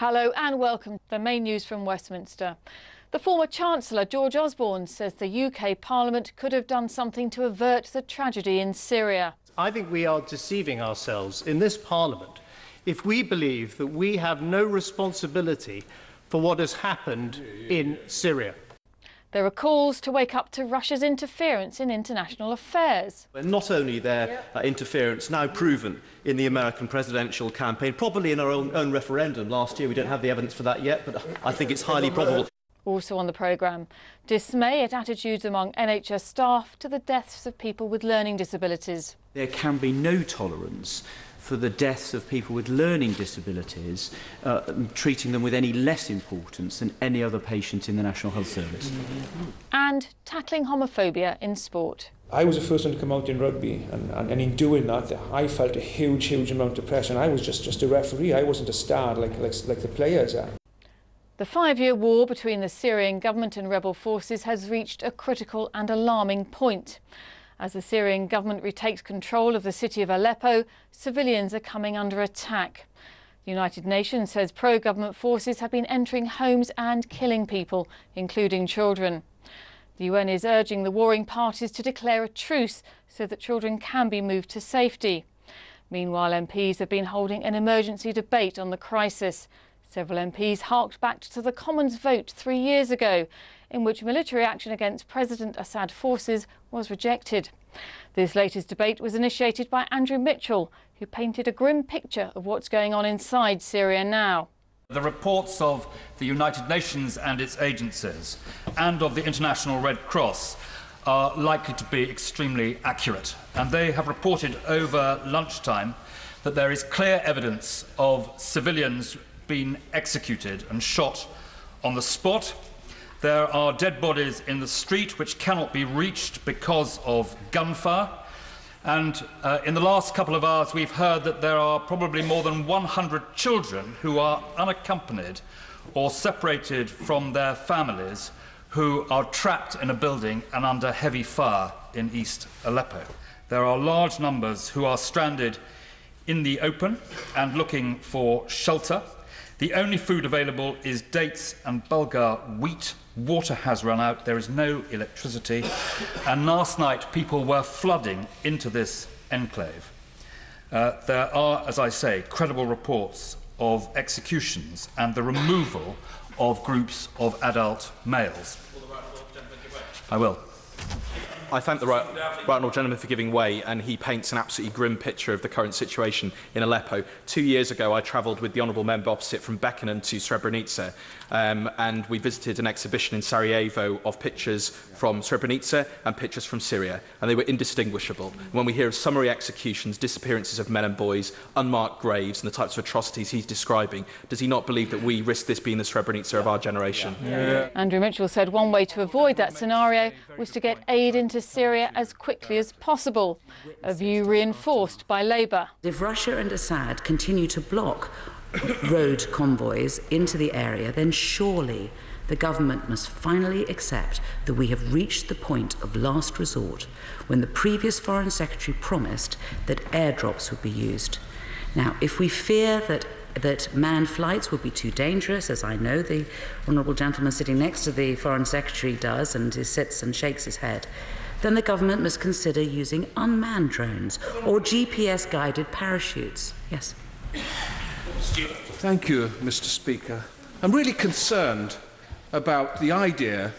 Hello and welcome to the main news from Westminster. The former Chancellor, George Osborne, says the UK Parliament could have done something to avert the tragedy in Syria. I think we are deceiving ourselves in this Parliament if we believe that we have no responsibility for what has happened in Syria. There are calls to wake up to Russia's interference in international affairs. Not only their interference now proven in the American presidential campaign, probably in our own referendum last year. We don't have the evidence for that yet, but I think it's highly probable. Also on the programme, dismay at attitudes among NHS staff to the deaths of people with learning disabilities. There can be no tolerance for the deaths of people with learning disabilities, treating them with any less importance than any other patient in the National Health Service. And tackling homophobia in sport. I was the first one to come out in rugby, and in doing that, I felt a huge amount of pressure. And I was just a referee. I wasn't a star like the players are. The 5-year war between the Syrian government and rebel forces has reached a critical and alarming point. As the Syrian government retakes control of the city of Aleppo, civilians are coming under attack. The United Nations says pro-government forces have been entering homes and killing people, including children. The UN is urging the warring parties to declare a truce so that children can be moved to safety. Meanwhile, MPs have been holding an emergency debate on the crisis. Several MPs harked back to the Commons vote 3 years ago, in which military action against President Assad forces was rejected. This latest debate was initiated by Andrew Mitchell, who painted a grim picture of what's going on inside Syria now. The reports of the United Nations and its agencies and of the International Red Cross are likely to be extremely accurate, and they have reported over lunchtime that there is clear evidence of civilians being executed and shot on the spot. There are dead bodies in the street which cannot be reached because of gunfire. And in the last couple of hours, we've heard that there are probably more than 100 children who are unaccompanied or separated from their families, who are trapped in a building and under heavy fire in East Aleppo. There are large numbers who are stranded in the open and looking for shelter. The only food available is dates and Bulgar wheat. Water has run out, there is no electricity, and last night people were flooding into this enclave. There are, as I say, credible reports of executions and the removal of groups of adult males. I will. I thank the right honourable gentleman for giving way, and he paints an absolutely grim picture of the current situation in Aleppo. 2 years ago, I travelled with the honourable member opposite from Beckenham to Srebrenica, and we visited an exhibition in Sarajevo of pictures from Srebrenica and pictures from Syria, and they were indistinguishable. When we hear of summary executions, disappearances of men and boys, unmarked graves, and the types of atrocities he's describing, does he not believe that we risk this being the Srebrenica of our generation? Yeah. Andrew Mitchell said one way to avoid that scenario was to get aid into Syria as quickly as possible, a view reinforced by Labour. If Russia and Assad continue to block road convoys into the area, then surely the government must finally accept that we have reached the point of last resort when the previous Foreign Secretary promised that airdrops would be used. Now, if we fear that manned flights would be too dangerous, as I know the honourable gentleman sitting next to the Foreign Secretary does, and he sits and shakes his head, then the government must consider using unmanned drones or GPS-guided parachutes. Yes. Thank you, Mr. Speaker. I'm really concerned about the idea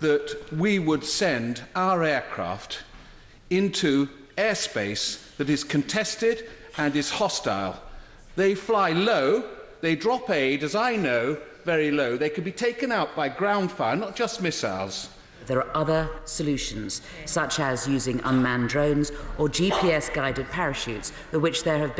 that we would send our aircraft into airspace that is contested and is hostile. They fly low, they drop aid, as I know, very low. They could be taken out by ground fire, not just missiles. There are other solutions, such as using unmanned drones or GPS-guided parachutes, which there has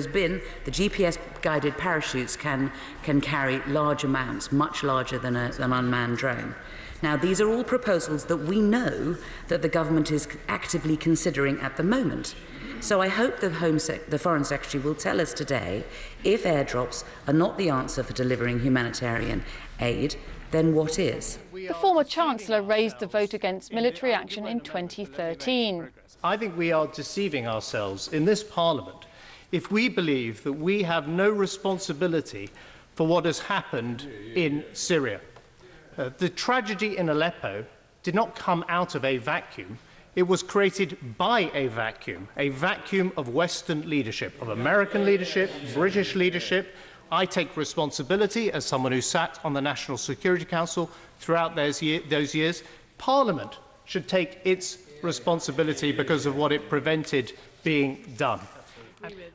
been. The GPS-guided parachutes can carry large amounts, much larger than an unmanned drone. Now, these are all proposals that we know that the government is actively considering at the moment. So I hope the Foreign Secretary will tell us today if airdrops are not the answer for delivering humanitarian aid, then what is? The former Chancellor raised the vote against military action in 2013. I think we are deceiving ourselves in this Parliament if we believe that we have no responsibility for what has happened in Syria. The tragedy in Aleppo did not come out of a vacuum. It was created by a vacuum of Western leadership, of American leadership, British leadership. I take responsibility as someone who sat on the National Security Council throughout those years. Parliament should take its responsibility because of what it prevented being done.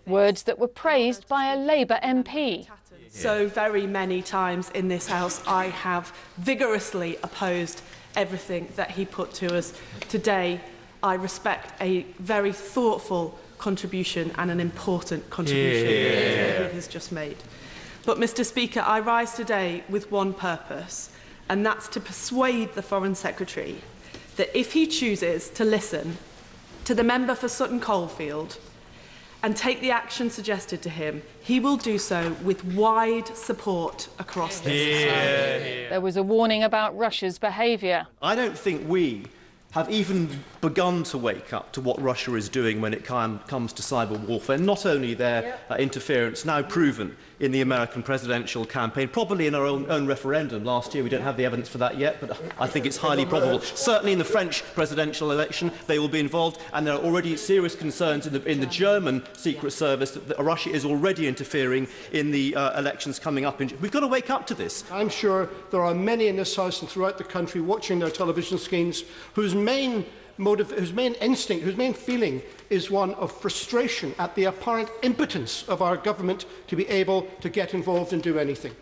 Words that were praised by a Labour MP. So very many times in this House, I have vigorously opposed everything that he put to us. Today, I respect a very thoughtful contribution and an important contribution that he has just made. But, Mr. Speaker, I rise today with one purpose, and that's to persuade the Foreign Secretary that if he chooses to listen to the member for Sutton Coldfield and take the action suggested to him, he will do so with wide support across this society. There was a warning about Russia's behaviour. I don't think we have even begun to wake up to what Russia is doing when it comes to cyber warfare. Not only their interference, now proven in the American presidential campaign, probably in our own referendum last year. We don't have the evidence for that yet, but I think it's highly probable. Certainly in the French presidential election, they will be involved, and there are already serious concerns in the German Secret Service that Russia is already interfering in the elections coming up. We've got to wake up to this. I'm sure there are many in this House and throughout the country watching their television screens whose main motive, whose main instinct, whose main feeling is one of frustration at the apparent impotence of our government to be able to get involved and do anything.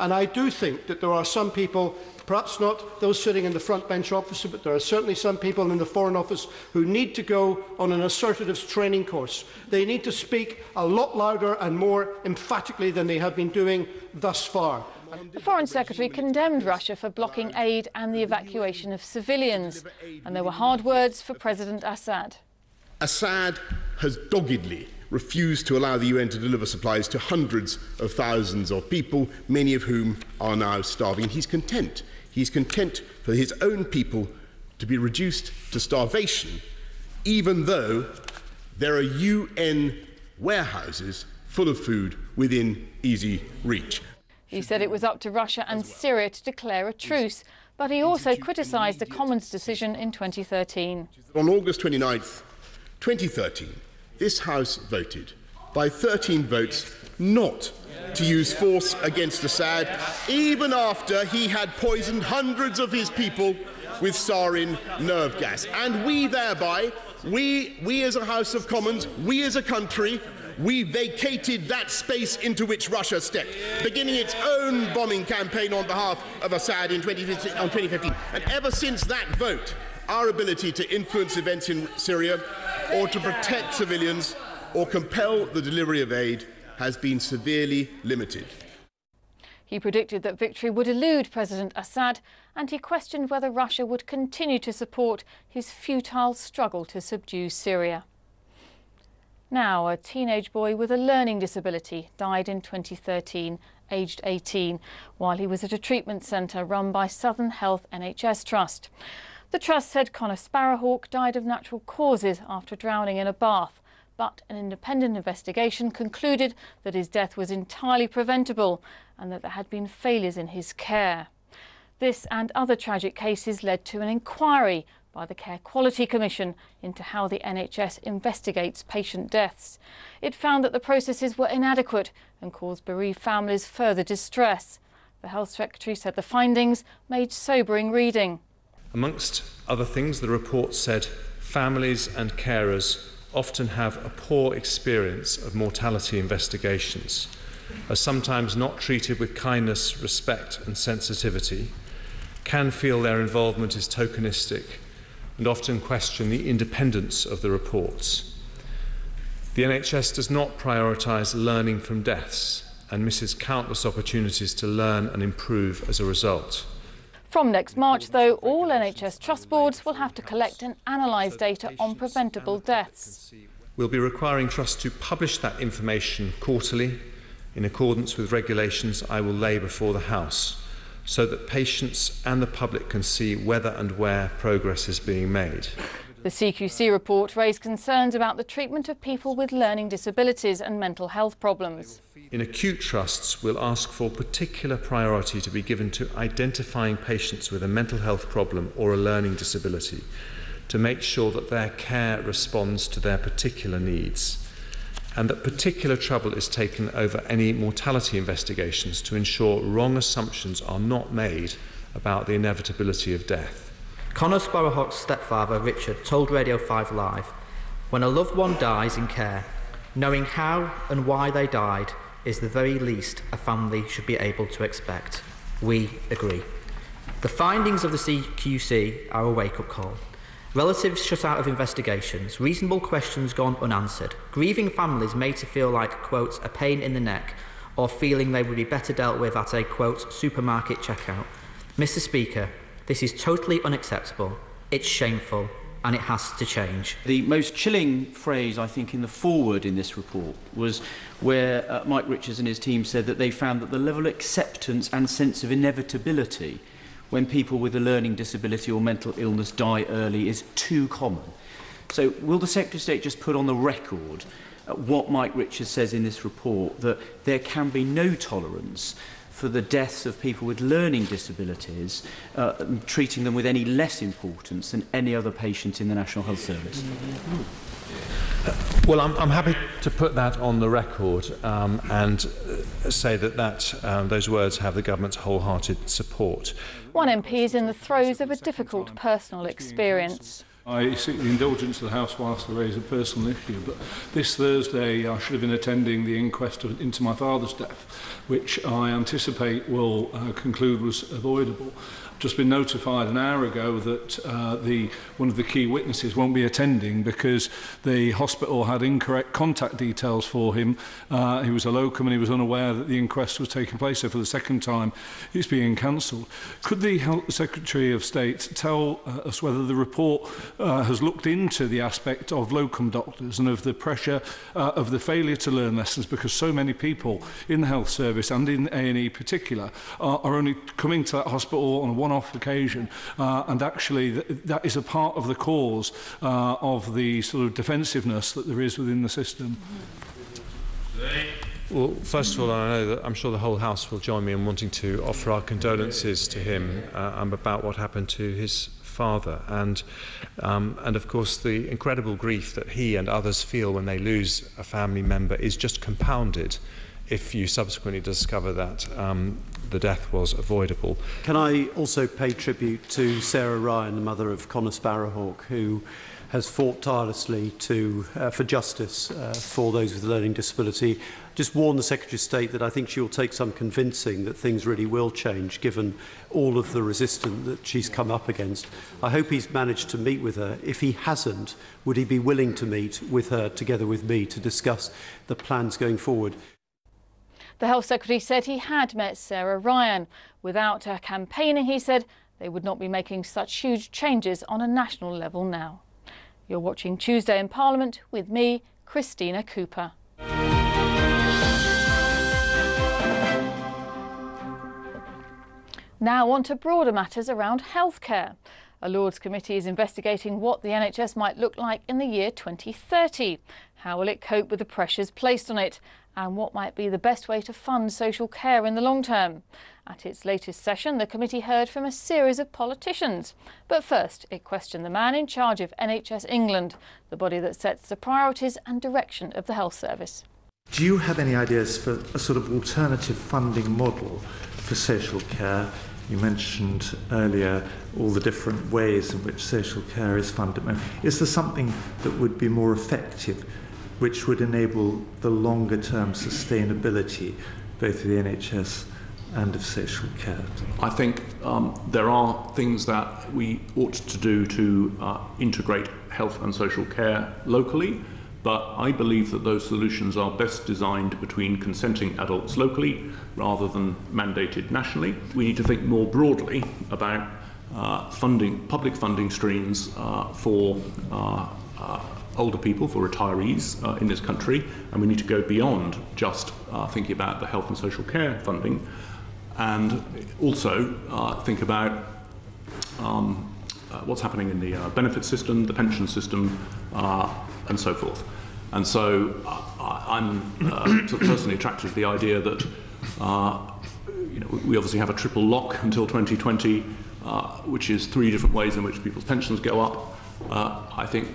And I do think that there are some people, perhaps not those sitting in the front bench office, but there are certainly some people in the Foreign Office who need to go on an assertives training course. They need to speak a lot louder and more emphatically than they have been doing thus far. The Foreign Secretary condemned Russia for blocking aid and the evacuation of civilians. And there were hard words for President Assad. Assad has doggedly refused to allow the UN to deliver supplies to hundreds of thousands of people, many of whom are now starving. He's content. He's content for his own people to be reduced to starvation, even though there are UN warehouses full of food within easy reach. He said it was up to Russia and Syria to declare a truce, but he also criticised the Commons decision in 2013. On August 29th, 2013, this House voted by 13 votes not to use force against Assad, even after he had poisoned hundreds of his people with sarin nerve gas. And we thereby, we as a House of Commons, we as a country, we vacated that space into which Russia stepped, beginning its own bombing campaign on behalf of Assad in 2015. And ever since that vote, our ability to influence events in Syria or to protect civilians or compel the delivery of aid has been severely limited. He predicted that victory would elude President Assad, and he questioned whether Russia would continue to support his futile struggle to subdue Syria. Now, a teenage boy with a learning disability died in 2013, aged 18, while he was at a treatment centre run by Southern Health NHS Trust. The Trust said Connor Sparrowhawk died of natural causes after drowning in a bath, but an independent investigation concluded that his death was entirely preventable and that there had been failures in his care. This and other tragic cases led to an inquiry by the Care Quality Commission into how the NHS investigates patient deaths. It found that the processes were inadequate and caused bereaved families further distress. The Health Secretary said the findings made sobering reading. Amongst other things, the report said families and carers often have a poor experience of mortality investigations, are sometimes not treated with kindness, respect and sensitivity, can feel their involvement is tokenistic, and often question the independence of the reports. The NHS does not prioritise learning from deaths and misses countless opportunities to learn and improve as a result. From next March, though, all NHS trust boards will have to collect and analyse data on preventable deaths. We'll be requiring trusts to publish that information quarterly in accordance with regulations I will lay before the House, so that patients and the public can see whether and where progress is being made. The CQC report raised concerns about the treatment of people with learning disabilities and mental health problems. In acute trusts, we'll ask for particular priority to be given to identifying patients with a mental health problem or a learning disability to make sure that their care responds to their particular needs, and that particular trouble is taken over any mortality investigations to ensure wrong assumptions are not made about the inevitability of death. Conor Sparrowhawk's stepfather, Richard, told Radio 5 Live, "When a loved one dies in care, knowing how and why they died is the very least a family should be able to expect." We agree. The findings of the CQC are a wake-up call. Relatives shut out of investigations, reasonable questions gone unanswered, grieving families made to feel like, quote, a pain in the neck, or feeling they would be better dealt with at a, quote, supermarket checkout. Mr. Speaker, this is totally unacceptable, it's shameful, and it has to change. The most chilling phrase, I think, in the foreword in this report was where Mike Richards and his team said that they found that the level of acceptance and sense of inevitability when people with a learning disability or mental illness die early is too common. So will the Secretary of State just put on the record what Mike Richards says in this report, that there can be no tolerance for the deaths of people with learning disabilities, treating them with any less importance than any other patient in the National Health Service? Well, I'm happy to put that on the record and say that those words have the government's wholehearted support. One MP is in the throes of a difficult personal experience. I seek the indulgence of the House whilst I raise a personal issue, but this Thursday I should have been attending the inquest into my father's death, which I anticipate will conclude was avoidable. I've just been notified an hour ago that one of the key witnesses won't be attending because the hospital had incorrect contact details for him. He was a locum and he was unaware that the inquest was taking place, so for the second time it's being cancelled. Could the Health Secretary of State tell us whether the report has looked into the aspect of locum doctors and of the pressure of the failure to learn lessons, because so many people in the health service and in A&E particular are only coming to that hospital on a one-off occasion, and actually that is a part of the cause of the sort of defensiveness that there is within the system. Well, first of all, I know that I'm sure the whole House will join me in wanting to offer our condolences to him about what happened to his father, and of course the incredible grief that he and others feel when they lose a family member is just compounded if you subsequently discover that the death was avoidable. Can I also pay tribute to Sarah Ryan, the mother of Conor Sparrowhawk, who has fought tirelessly for justice for those with a learning disability. Just warn the Secretary of State that I think she will take some convincing that things really will change, given all of the resistance that she's come up against. I hope he's managed to meet with her. If he hasn't, would he be willing to meet with her together with me to discuss the plans going forward? The Health Secretary said he had met Sarah Ryan. Without her campaigning, he said, they would not be making such huge changes on a national level now. You're watching Tuesday in Parliament with me, Christina Cooper. Now on to broader matters around healthcare. A Lords committee is investigating what the NHS might look like in the year 2030. How will it cope with the pressures placed on it? And what might be the best way to fund social care in the long term? At its latest session, the committee heard from a series of politicians. But first, it questioned the man in charge of NHS England, the body that sets the priorities and direction of the health service. Do you have any ideas for a sort of alternative funding model for social care? You mentioned earlier all the different ways in which social care is funded. Is there something that would be more effective, which would enable the longer-term sustainability both of the NHS and of social care? I think there are things that we ought to do to integrate health and social care locally, but I believe that those solutions are best designed between consenting adults locally rather than mandated nationally. We need to think more broadly about public funding streams for older people, for retirees in this country, and we need to go beyond just thinking about the health and social care funding, and also think about what's happening in the benefit system, the pension system, and so forth. And so I'm sort of personally attracted to the idea that we obviously have a triple lock until 2020, which is 3 different ways in which people's pensions go up. I think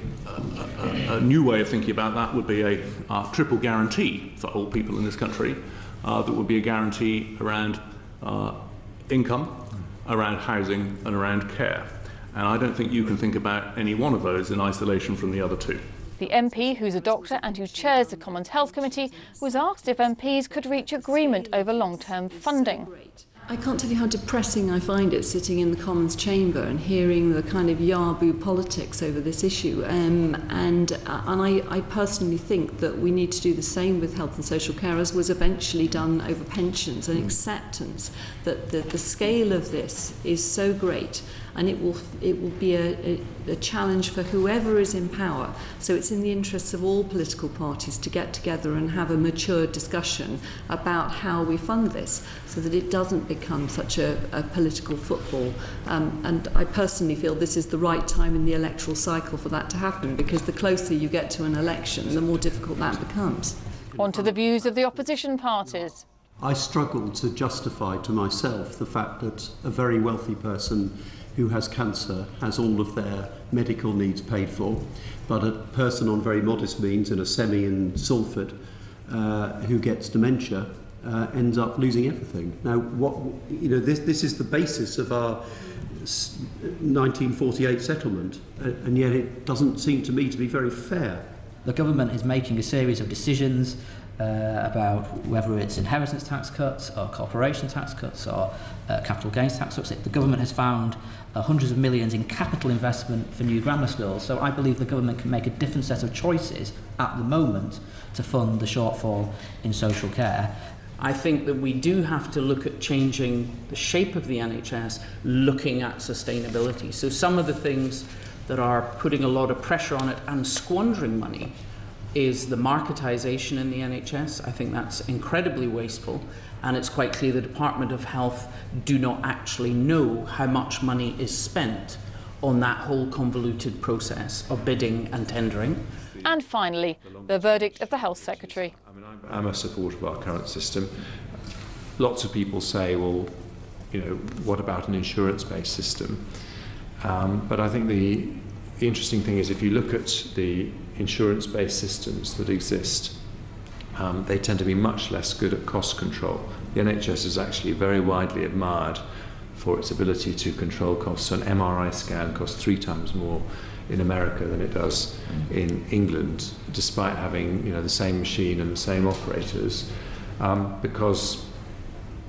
a new way of thinking about that would be a triple guarantee for old people in this country. That would be a guarantee around income, around housing and around care. And I don't think you can think about any one of those in isolation from the other 2. The MP, who's a doctor and who chairs the Commons Health Committee, was asked if MPs could reach agreement over long-term funding. I can't tell you how depressing I find it sitting in the Commons chamber and hearing the kind of yaboo politics over this issue. And I personally think that we need to do the same with health and social care as was eventually done over pensions, and acceptance that the scale of this is so great, and it will be a challenge for whoever is in power. So it's in the interests of all political parties to get together and have a mature discussion about how we fund this, so that it doesn't become such a political football. And I personally feel this is the right time in the electoral cycle for that to happen, because the closer you get to an election, the more difficult that becomes. On to the views of the opposition parties. I struggle to justify to myself the fact that a very wealthy person who has cancer has all of their medical needs paid for, but a person on very modest means in a semi in Salford who gets dementia ends up losing everything. Now, this is the basis of our 1948 settlement, and yet it doesn't seem to me to be very fair. The government is making a series of decisions about whether it's inheritance tax cuts or corporation tax cuts or capital gains tax cuts. The government has found hundreds of millions in capital investment for new grammar schools. So I believe the government can make a different set of choices at the moment to fund the shortfall in social care. I think that we do have to look at changing the shape of the NHS, looking at sustainability. So some of the things that are putting a lot of pressure on it and squandering money is the marketisation in the NHS. I think that's incredibly wasteful, and it's quite clear the Department of Health do not actually know how much money is spent on that whole convoluted process of bidding and tendering. And finally, the verdict of the Health Secretary. I'm a supporter of our current system. Lots of people say, well, what about an insurance-based system? But I think the interesting thing is, if you look at the insurance-based systems that exist, they tend to be much less good at cost control. The NHS is actually very widely admired for its ability to control costs. An MRI scan costs 3 times more in America than it does in England, despite having the same machine and the same operators, because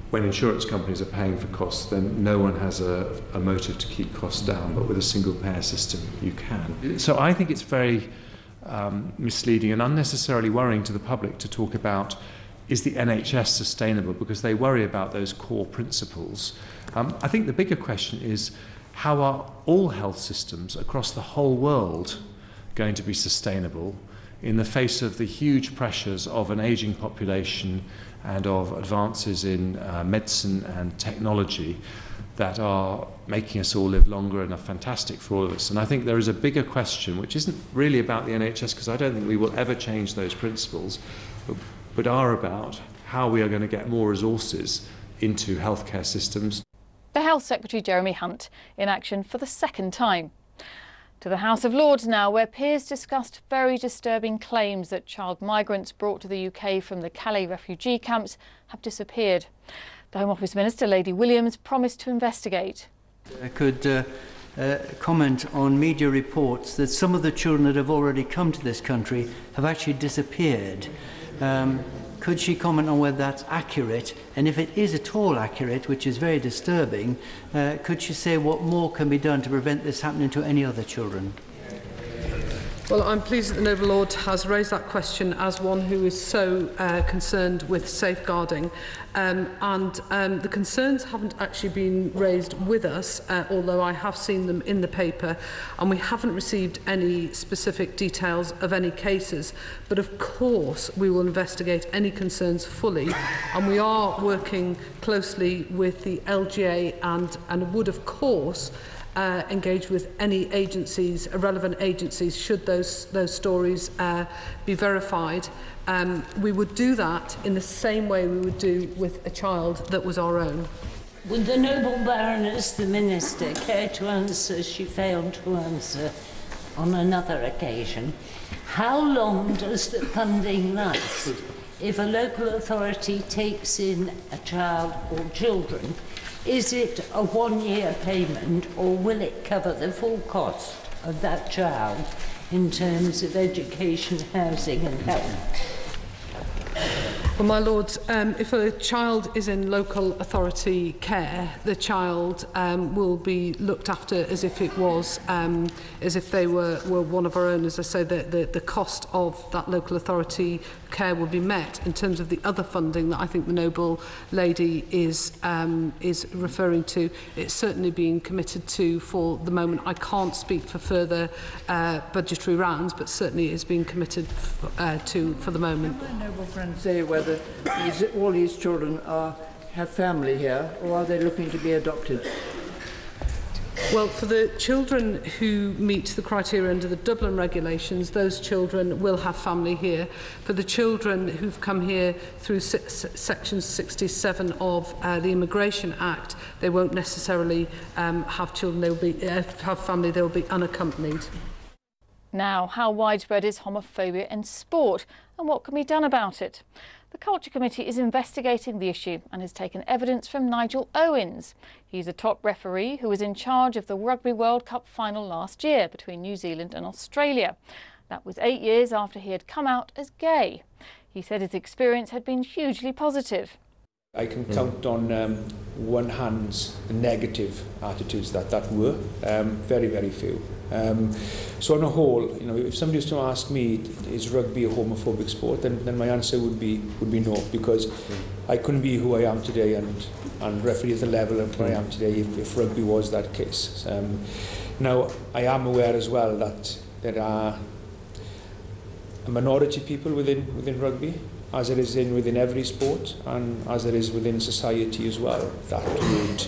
when insurance companies are paying for costs, then no one has a motive to keep costs down, but with a single payer system you can. So I think it's very misleading and unnecessarily worrying to the public to talk about, is the NHS sustainable, because they worry about those core principles. I think the bigger question is, how are all health systems across the whole world going to be sustainable in the face of the huge pressures of an ageing population and of advances in medicine and technology that are making us all live longer and are fantastic for all of us? And I think there is a bigger question, which isn't really about the NHS, because I don't think we will ever change those principles, but are about how we are going to get more resources into healthcare systems. The Health Secretary Jeremy Hunt in action for the second time. To the House of Lords now, where peers discussed very disturbing claims that child migrants brought to the UK from the Calais refugee camps have disappeared. The Home Office Minister, Lady Williams, promised to investigate. I could comment on media reports that some of the children that have already come to this country have actually disappeared. Could she comment on whether that's accurate, and if it is at all accurate, which is very disturbing, could she say what more can be done to prevent this happening to any other children? Well, I'm pleased that the Noble Lord has raised that question as one who is so concerned with safeguarding. The concerns haven't actually been raised with us, although I have seen them in the paper, and we haven't received any specific details of any cases. But of course, we will investigate any concerns fully, and we are working closely with the LGA and would, of course, engage with any agencies, relevant agencies, should those stories be verified. We would do that in the same way we would do with a child that was our own. Would the noble Baroness, the Minister, care to answer? She failed to answer on another occasion. How long does the funding last? If a local authority takes in a child or children, is it a one-year payment, or will it cover the full cost of that child in terms of education, housing and health? Well, my lords, if a child is in local authority care, the child will be looked after as if it was, as if they were one of our own. As I say, the cost of that local authority care will be met. In terms of the other funding that I think the noble lady is referring to, it's certainly being committed to for the moment. I can't speak for further budgetary rounds, but certainly it is being committed to for the moment. Can my noble friend say whether all these children have family here, or are they looking to be adopted? Well, for the children who meet the criteria under the Dublin regulations, those children will have family here. For the children who've come here through Section 67 of the Immigration Act, they won't necessarily have children. They will be have family. They will be unaccompanied. Now, how widespread is homophobia in sport, and what can be done about it? The Culture Committee is investigating the issue and has taken evidence from Nigel Owens. He's a top referee who was in charge of the Rugby World Cup final last year between New Zealand and Australia. That was 8 years after he had come out as gay. He said his experience had been hugely positive. I can count on one hand the negative attitudes that were, very, very few. So on a whole, you know, if somebody was to ask me, is rugby a homophobic sport, then my answer would be no, because I couldn't be who I am today and referee at the level of where I am today if rugby was that case. Now, I am aware as well that there are a minority of people within rugby, as it is within every sport and as it is within society as well, that would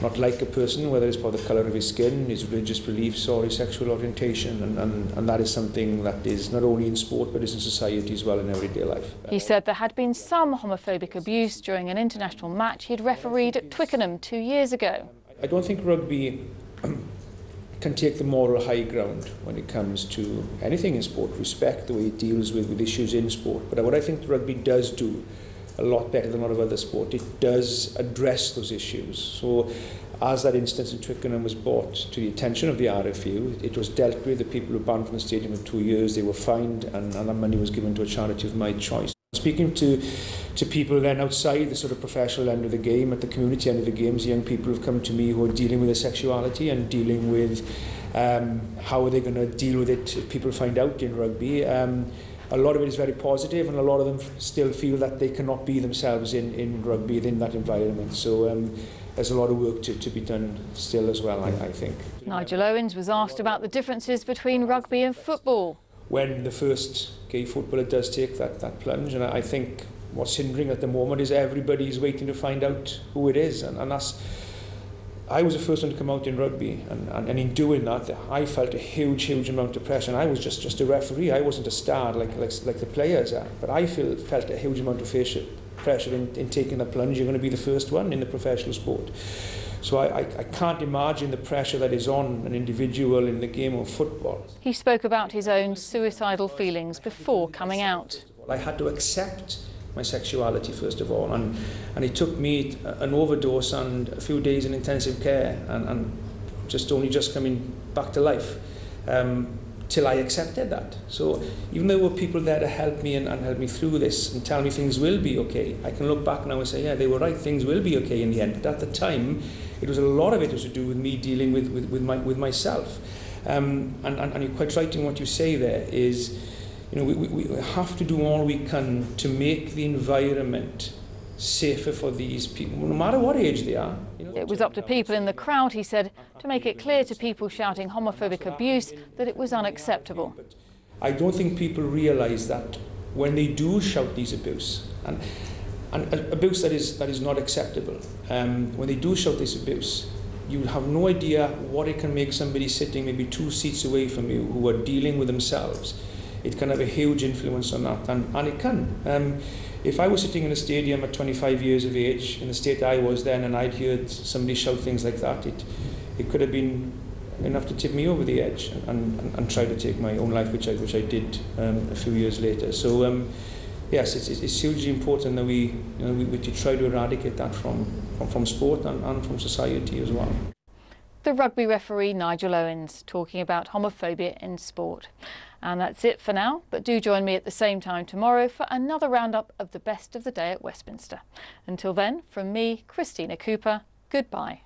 not like a person, whether it's by the colour of his skin, his religious beliefs or his sexual orientation, and that is something that is not only in sport but is in society as well in everyday life. He said there had been some homophobic abuse during an international match he'd refereed at Twickenham 2 years ago. I don't think rugby can take the moral high ground when it comes to anything in sport, respect the way it deals with issues in sport. But what I think rugby does do a lot better than a lot of other sport, it does address those issues. So as that instance in Twickenham was brought to the attention of the RFU, it was dealt with. The people were banned from the stadium for 2 years, they were fined, and that money was given to a charity of my choice. Speaking to people then outside the sort of professional end of the game, at the community end of the games, young people have come to me who are dealing with their sexuality and dealing with how are they going to deal with it if people find out in rugby. A lot of it is very positive, and a lot of them still feel that they cannot be themselves in rugby, in that environment. So there's a lot of work to be done still as well, I think. Nigel Owens was asked about the differences between rugby and football. When the first gay footballer does take that plunge, and I think what's hindering at the moment is everybody's waiting to find out who it is, and that's. I was the first one to come out in rugby, and in doing that, I felt a huge amount of pressure. And I was just a referee. I wasn't a star like the players are, but I felt a huge amount of pressure in taking the plunge. You're going to be the first one in the professional sport. So I can't imagine the pressure that is on an individual in the game of football. He spoke about his own suicidal feelings before coming out. I had to accept my sexuality first of all, and it took me an overdose and a few days in intensive care and just coming back to life till I accepted that. So even though there were people there to help me and help me through this and tell me things will be okay, I can look back now and say, yeah, they were right, things will be okay in the end. But at the time, it was a lot of it was to do with me dealing with myself. And you're quite right in what you say there is, you know, we have to do all we can to make the environment safer for these people, no matter what age they are. You know, it was up to people in the crowd, he said, to make it clear to people shouting homophobic abuse that it was unacceptable. I don't think people realise that when they do shout these abuse, and abuse that is not acceptable, when they do shout this abuse, you have no idea what it can make somebody sitting maybe 2 seats away from you who are dealing with themselves. It can have a huge influence on that, and it can. If I was sitting in a stadium at 25 years of age, in the state I was then, and I'd heard somebody shout things like that, it could have been enough to tip me over the edge and try to take my own life, which I did a few years later. So yes, it's hugely important that we try to eradicate that from sport and from society as well. The rugby referee Nigel Owens talking about homophobia in sport. And that's it for now, but do join me at the same time tomorrow for another roundup of the best of the day at Westminster. Until then, from me, Christina Cooper, goodbye.